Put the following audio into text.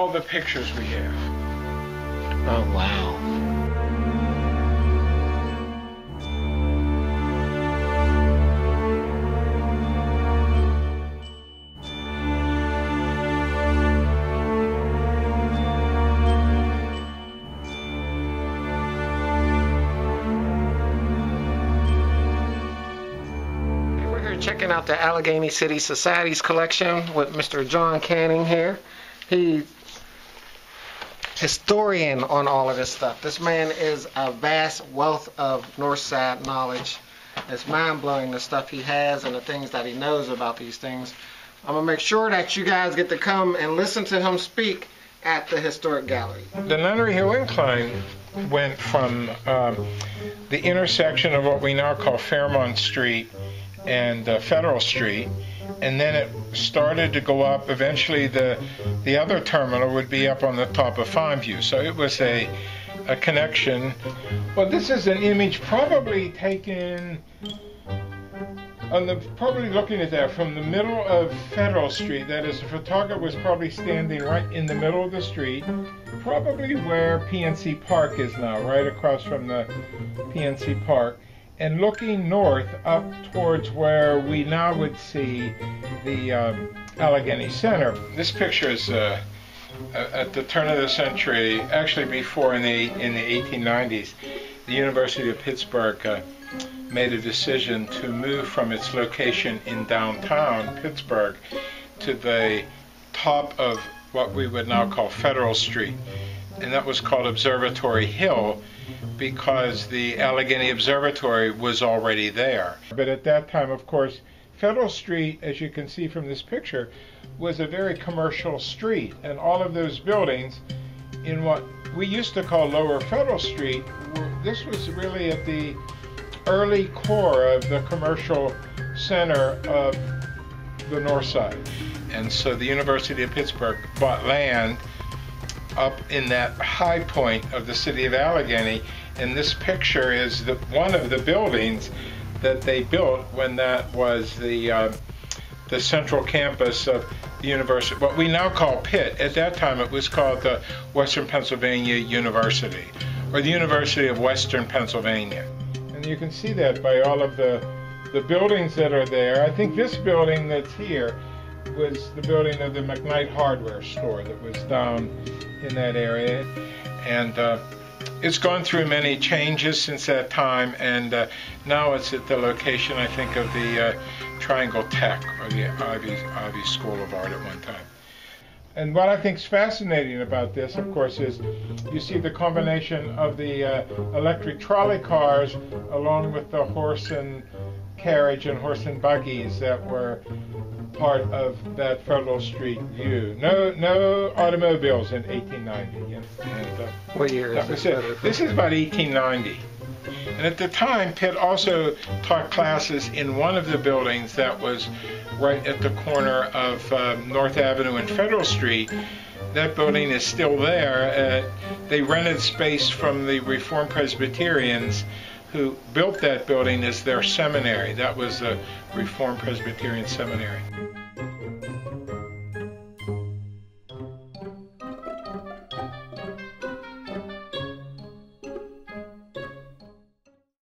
all the pictures we have. Oh, wow. Checking out the Allegheny City Society's collection with Mr. John Canning here. He's historian on all of this stuff. This man is a vast wealth of Northside knowledge. It's mind-blowing the stuff he has and the things that he knows about these things. I'm going to make sure that you guys get to come and listen to him speak at the Historic Gallery. The Nunnery Hill Incline went from the intersection of what we now call Fairmont Street and Federal Street, and then it started to go up. Eventually the other terminal would be up on the top of Farmview. So it was a connection. Well, this is an image probably taken probably looking at that from the middle of Federal Street. That is, the photographer was probably standing right in the middle of the street, probably where PNC Park is now, right across from the PNC Park, and looking north up towards where we now would see the Allegheny Center. This picture is at the turn of the century, actually before in the 1890s, the University of Pittsburgh made a decision to move from its location in downtown Pittsburgh to the top of what we would now call Federal Street. And that was called Observatory Hill because the Allegheny Observatory was already there. But at that time, of course, Federal Street, as you can see from this picture, was a very commercial street, and all of those buildings in what we used to call Lower Federal Street, this was really at the early core of the commercial center of the Northside. And so the University of Pittsburgh bought land up in that high point of the city of Allegheny, and this picture is one of the buildings that they built when that was the central campus of the university, what we now call Pitt. At that time it was called the Western Pennsylvania University, or the University of Western Pennsylvania. And you can see that by all of the buildings that are there. I think this building that's here was the building of the McKnight hardware store that was down in that area, and it's gone through many changes since that time, and now it's at the location, I think, of the Triangle Tech, or the Ivy School of Art at one time. And what I think is fascinating about this, of course, is you see the combination of the electric trolley cars along with the horse and carriage and horse and buggies that were part of that Federal Street view. No automobiles in 1890. And, what year is this? This is about 1890. And at the time, Pitt also taught classes in one of the buildings that was right at the corner of North Avenue and Federal Street. That building is still there. They rented space from the Reformed Presbyterians who built that building as their seminary. That was the Reformed Presbyterian Seminary.